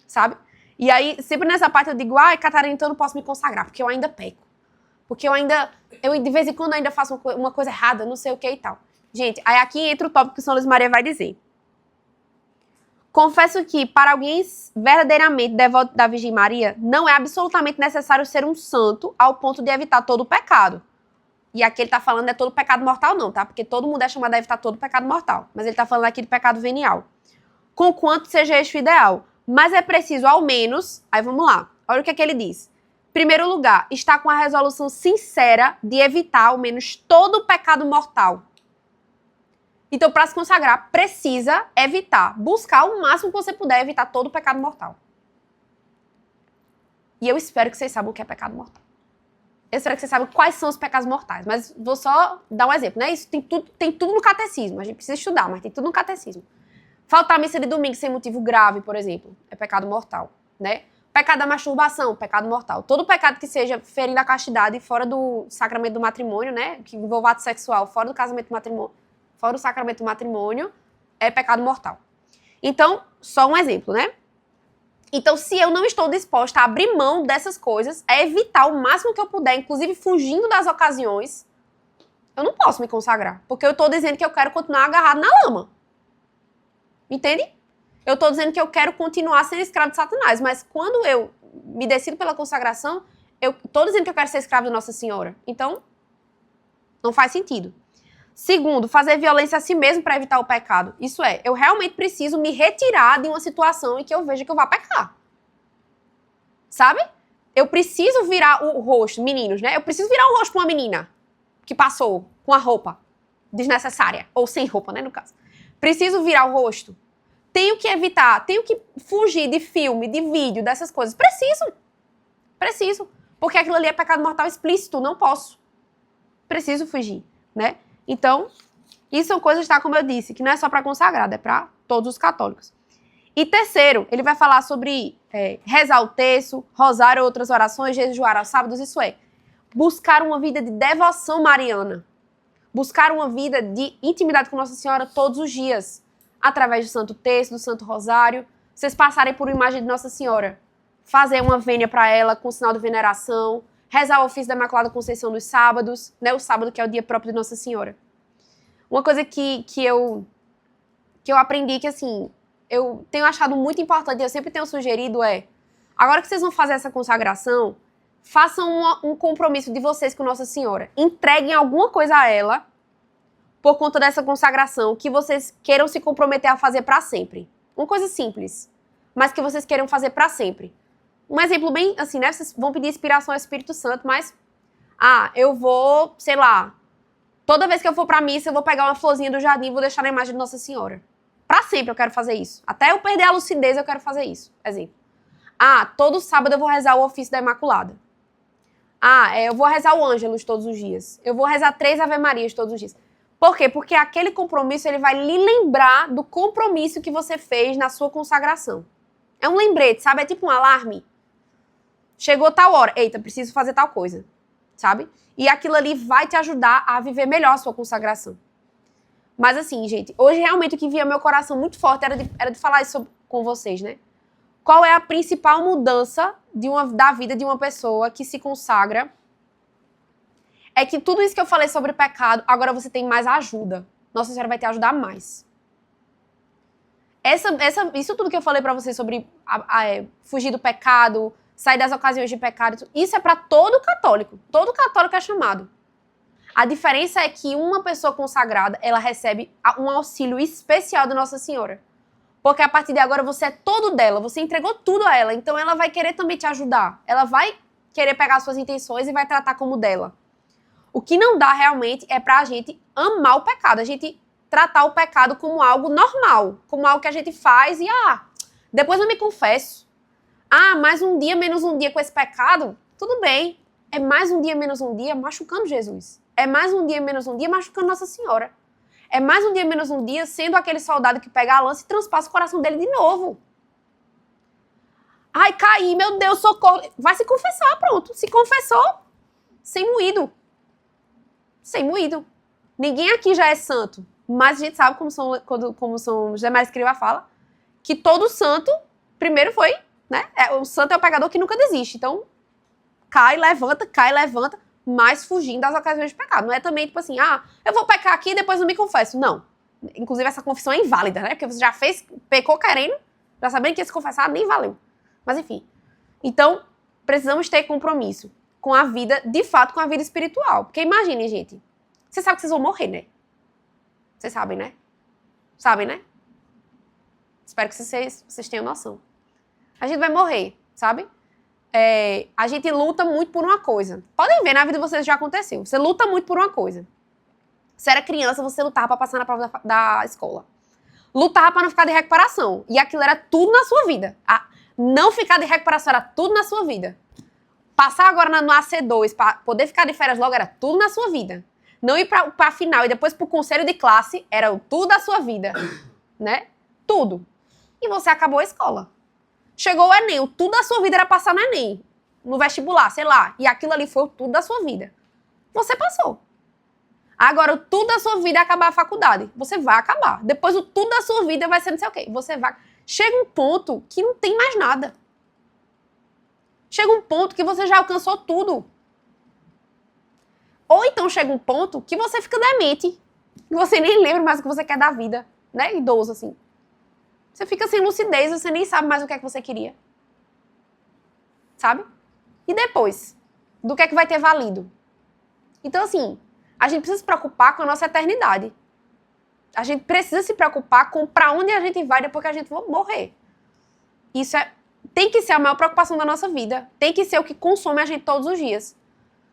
[SPEAKER 1] Sabe? E aí, sempre nessa parte eu digo, Catarina, então eu não posso me consagrar, porque eu ainda peco. Porque eu de vez em quando ainda faço uma coisa errada, não sei o que e tal. Gente, aí aqui entra o tópico que São Luís Maria vai dizer. Confesso que, para alguém verdadeiramente devoto da Virgem Maria, não é absolutamente necessário ser um santo ao ponto de evitar todo o pecado. E aqui ele tá falando é todo pecado mortal não, tá? Porque todo mundo é chamado a evitar todo pecado mortal. Mas ele tá falando aqui de pecado venial. Conquanto seja este o ideal. Mas é preciso, ao menos... Aí vamos lá. Olha o que é que ele diz. Primeiro lugar, está com a resolução sincera de evitar, ao menos, todo o pecado mortal. Então, para se consagrar, precisa evitar. Buscar o máximo que você puder evitar todo o pecado mortal. E eu espero que vocês saibam o que é pecado mortal. Eu espero que vocês saibam quais são os pecados mortais. Mas vou só dar um exemplo, né? Isso tem tudo no catecismo. A gente precisa estudar, mas tem tudo no catecismo. Faltar a missa de domingo sem motivo grave, por exemplo, é pecado mortal, né? Pecado da masturbação, pecado mortal. Todo pecado que seja ferindo a castidade fora do sacramento do matrimônio, né? Que envolva ato sexual fora do casamento do matrimônio, fora do sacramento do matrimônio, é pecado mortal. Então, só um exemplo, né? Então, se eu não estou disposta a abrir mão dessas coisas, a evitar o máximo que eu puder, inclusive fugindo das ocasiões, eu não posso me consagrar. Porque eu estou dizendo que eu quero continuar agarrado na lama. Entende? Eu estou dizendo que eu quero continuar sendo escravo de Satanás, mas quando eu me decido pela consagração, eu estou dizendo que eu quero ser escravo de Nossa Senhora. Então, não faz sentido. Segundo, fazer violência a si mesmo para evitar o pecado. Isso é, eu realmente preciso me retirar de uma situação em que eu veja que eu vou pecar. Sabe? Eu preciso virar o rosto, meninos, né? Eu preciso virar o rosto pra uma menina que passou com a roupa desnecessária, ou sem roupa, né, no caso. Preciso virar o rosto. Tenho que evitar, tenho que fugir de filme, de vídeo, dessas coisas. Preciso. Porque aquilo ali é pecado mortal explícito, não posso. Preciso fugir, né? Então, isso são coisas, tá, como eu disse, que não é só para consagrado, é para todos os católicos. E terceiro, ele vai falar sobre rezar o terço, rosário, outras orações, jejuar aos sábados, isso é, buscar uma vida de devoção mariana. Buscar uma vida de intimidade com Nossa Senhora todos os dias, através do Santo Terço, do Santo Rosário. Vocês passarem por uma imagem de Nossa Senhora, fazer uma vênia para ela com sinal de veneração, rezar o ofício da Imaculada Conceição nos sábados, né, o sábado que é o dia próprio de Nossa Senhora. Uma coisa que eu aprendi que, assim, eu tenho achado muito importante e eu sempre tenho sugerido agora que vocês vão fazer essa consagração, façam um compromisso de vocês com Nossa Senhora. Entreguem alguma coisa a ela por conta dessa consagração que vocês queiram se comprometer a fazer para sempre. Uma coisa simples, mas que vocês queiram fazer para sempre. Um exemplo bem assim, né? Vocês vão pedir inspiração ao Espírito Santo, mas eu vou, sei lá, toda vez que eu for pra missa, eu vou pegar uma florzinha do jardim e vou deixar na imagem de Nossa Senhora. Pra sempre eu quero fazer isso. Até eu perder a lucidez, eu quero fazer isso. Exemplo. Todo sábado eu vou rezar o ofício da Imaculada. Eu vou rezar o Ângelus todos os dias. Eu vou rezar 3 Ave Marias todos os dias. Por quê? Porque aquele compromisso, ele vai lhe lembrar do compromisso que você fez na sua consagração. É um lembrete, sabe? É tipo um alarme. Chegou tal hora. Eita, preciso fazer tal coisa. Sabe? E aquilo ali vai te ajudar a viver melhor a sua consagração. Mas assim, gente, hoje realmente o que via meu coração muito forte era de falar isso com vocês, né? Qual é a principal mudança da vida de uma pessoa que se consagra? É que tudo isso que eu falei sobre pecado, agora você tem mais ajuda. Nossa Senhora vai te ajudar mais. Isso tudo que eu falei pra vocês sobre fugir do pecado, sair das ocasiões de pecado, isso é pra todo católico. Todo católico é chamado. A diferença é que uma pessoa consagrada, ela recebe um auxílio especial da Nossa Senhora. Porque a partir de agora você é todo dela, você entregou tudo a ela, então ela vai querer também te ajudar. Ela vai querer pegar suas intenções e vai tratar como dela. O que não dá realmente é pra gente amar o pecado, a gente tratar o pecado como algo normal, como algo que a gente faz e depois eu me confesso. Mais um dia, menos um dia com esse pecado, tudo bem. É mais um dia, menos um dia machucando Jesus. É mais um dia, menos um dia machucando Nossa Senhora. É mais um dia, menos um dia sendo aquele soldado que pega a lança e transpassa o coração dele de novo. Caí, meu Deus, socorro. Vai se confessar, pronto. Se confessou, sem moído. Sem moído. Ninguém aqui já é santo. Mas a gente sabe como São José Maria Escrivá fala, que todo santo, primeiro foi, né? O santo é o pecador que nunca desiste. Então, cai, levanta, mas fugindo das ocasiões de pecado. Não é também tipo assim, eu vou pecar aqui e depois eu me confesso. Não. Inclusive, essa confissão é inválida, né? Porque você já pecou querendo, já sabendo que ia se confessar, nem valeu. Mas enfim. Então, precisamos ter compromisso com a vida, de fato, com a vida espiritual. Porque imagine, gente, vocês sabem que vocês vão morrer, né? Vocês sabem, né? Sabem, né? Espero que vocês tenham noção. A gente vai morrer, sabe? A gente luta muito por uma coisa. Podem ver, na vida de vocês já aconteceu. Você luta muito por uma coisa. Você era criança, você lutava pra passar na prova da escola. Lutava pra não ficar de recuperação. E aquilo era tudo na sua vida. Não ficar de recuperação era tudo na sua vida. Passar agora no AC2 pra poder ficar de férias logo era tudo na sua vida. Não ir pra final e depois pro conselho de classe era tudo da sua vida. Né? Tudo. E você acabou a escola. Chegou o Enem, tudo da sua vida era passar no Enem, no vestibular, sei lá, e aquilo ali foi tudo da sua vida. Você passou. Agora, tudo da sua vida é acabar a faculdade. Você vai acabar. Depois, tudo da sua vida vai ser não sei o quê. Você vai... Chega um ponto que não tem mais nada. Chega um ponto que você já alcançou tudo. Ou então chega um ponto que você fica demente. Que você nem lembra mais o que você quer da vida. Né? Idoso, assim. Você fica sem lucidez, você nem sabe mais o que é que você queria. Sabe? E depois? Do que é que vai ter valido? Então, assim, a gente precisa se preocupar com a nossa eternidade. A gente precisa se preocupar com pra onde a gente vai depois que a gente for morrer. Isso tem que ser a maior preocupação da nossa vida. Tem que ser o que consome a gente todos os dias.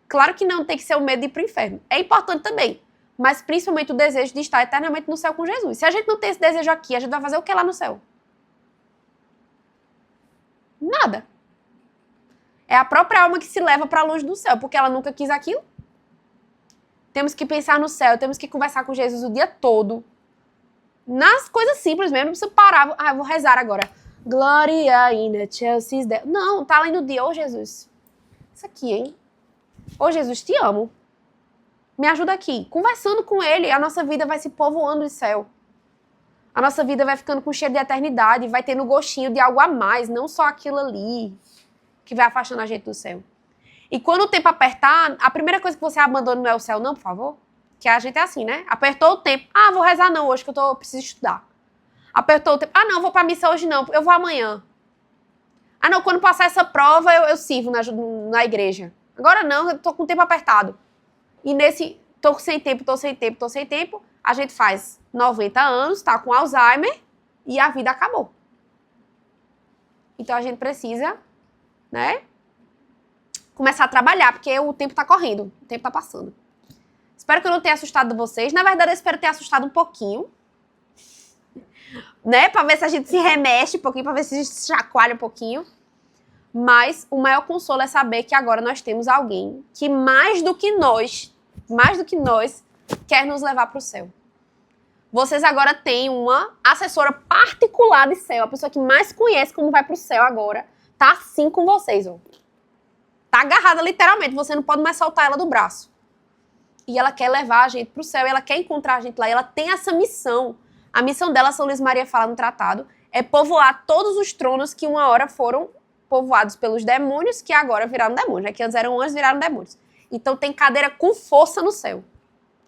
[SPEAKER 1] Claro que não tem que ser o medo de ir pro inferno. É importante também. Mas principalmente o desejo de estar eternamente no céu com Jesus. Se a gente não tem esse desejo aqui, a gente vai fazer o que lá no céu? Nada. É a própria alma que se leva para longe do céu, porque ela nunca quis aquilo. Temos que pensar no céu, temos que conversar com Jesus o dia todo. Nas coisas simples mesmo, não precisa parar. Eu vou rezar agora. Glória in excelsis Deo. Não, tá lá no dia. Ô, Jesus. Isso aqui, hein? Ô, Jesus, te amo. Me ajuda aqui. Conversando com ele, a nossa vida vai se povoando de céu. A nossa vida vai ficando com cheiro de eternidade, vai tendo gostinho de algo a mais, não só aquilo ali que vai afastando a gente do céu. E quando o tempo apertar, a primeira coisa que você abandona não é o céu, não, por favor? Que a gente é assim, né? Apertou o tempo. Vou rezar não hoje, que eu preciso estudar. Apertou o tempo. Não, vou pra missa hoje não, eu vou amanhã. Não, quando passar essa prova, eu sirvo na igreja. Agora não, eu tô com o tempo apertado. E nesse, tô sem tempo, a gente faz 90 anos, tá com Alzheimer e a vida acabou. Então a gente precisa, né, começar a trabalhar, porque o tempo tá correndo, o tempo tá passando. Espero que eu não tenha assustado vocês. Na verdade, eu espero ter assustado um pouquinho, né, pra ver se a gente se remexe um pouquinho, pra ver se a gente se chacoalha um pouquinho. Mas o maior consolo é saber que agora nós temos alguém que mais do que nós, quer nos levar para o céu. Vocês agora têm uma assessora particular de céu, a pessoa que mais conhece como vai para o céu agora, tá assim com vocês, ó. Tá agarrada literalmente, você não pode mais soltar ela do braço. E ela quer levar a gente para o céu, ela quer encontrar a gente lá, e ela tem essa missão. A missão dela, São Luís Maria fala no tratado, é povoar todos os tronos que uma hora foram povoados pelos demônios, que agora viraram demônios, né? Que antes eram anjos, viraram demônios. Então tem cadeira com força no céu.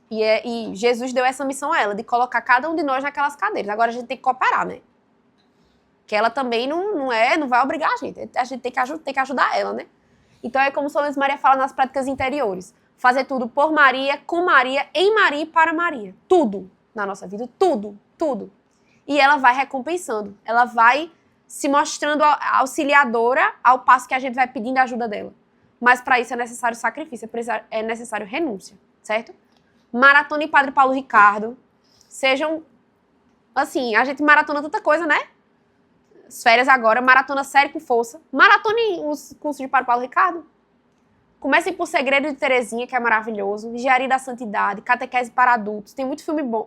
[SPEAKER 1] E Jesus deu essa missão a ela, de colocar cada um de nós naquelas cadeiras. Agora a gente tem que cooperar, né? Que ela também não vai obrigar a gente tem que ajudar ela, né? Então é como São Luís Maria fala nas práticas interiores. Fazer tudo por Maria, com Maria, em Maria e para Maria. Tudo na nossa vida, tudo. E ela vai recompensando. Ela vai se mostrando auxiliadora ao passo que a gente vai pedindo a ajuda dela. Mas para isso é necessário sacrifício, é necessário renúncia, certo? Maratona e Padre Paulo Ricardo. Sejam, assim, a gente maratona tanta coisa, né? As férias agora, maratona sério com força. Maratone os cursos de Padre Paulo Ricardo. Comecem por Segredo de Terezinha, que é maravilhoso. Engenharia da Santidade, Catequese para Adultos. Tem muito filme bom,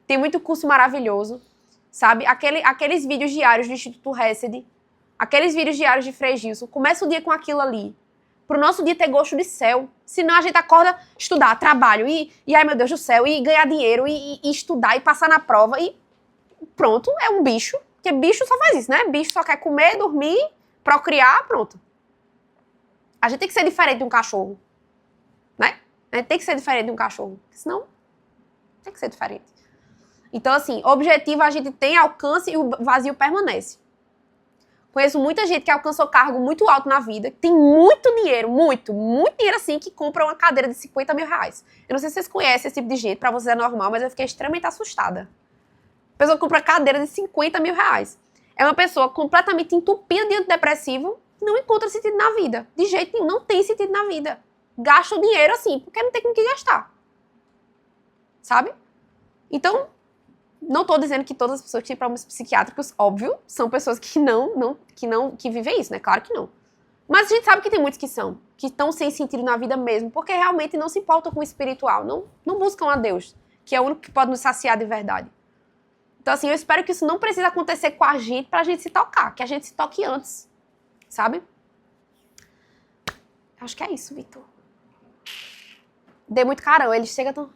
[SPEAKER 1] tem muito curso maravilhoso. Sabe? Aqueles vídeos diários do Instituto Hesed, aqueles vídeos diários de Frei Gilson, começa o dia com aquilo ali. Pro nosso dia ter gosto de céu. Senão a gente acorda, estudar, trabalho, e ai meu Deus do céu, e ganhar dinheiro, e estudar, e passar na prova, e pronto, é um bicho. Porque bicho só faz isso, né? Bicho só quer comer, dormir, procriar, pronto. A gente tem que ser diferente de um cachorro, né? A gente tem que ser diferente de um cachorro, senão tem que ser diferente. Então, assim, objetivo a gente tem, alcance e o vazio permanece. Conheço muita gente que alcançou cargo muito alto na vida, que tem muito dinheiro, muito dinheiro assim, que compra uma cadeira de 50 mil reais. Eu não sei se vocês conhecem esse tipo de gente, pra vocês é normal, mas eu fiquei extremamente assustada. A pessoa compra cadeira de 50 mil reais. É uma pessoa completamente entupida de antidepressivo, não encontra sentido na vida. De jeito nenhum, não tem sentido na vida. Gasta o dinheiro assim, porque não tem com o que gastar. Sabe? Então, não tô dizendo que todas as pessoas que têm problemas psiquiátricos, óbvio, são pessoas que que vivem isso, né? Claro que não. Mas a gente sabe que tem muitos que estão sem sentido na vida mesmo, porque realmente não se importam com o espiritual, não buscam a Deus, que é o único que pode nos saciar de verdade. Então, assim, eu espero que isso não precise acontecer com a gente pra gente se tocar, que a gente se toque antes, sabe? Acho que é isso, Vitor. Dei muito carão, ele chega tão...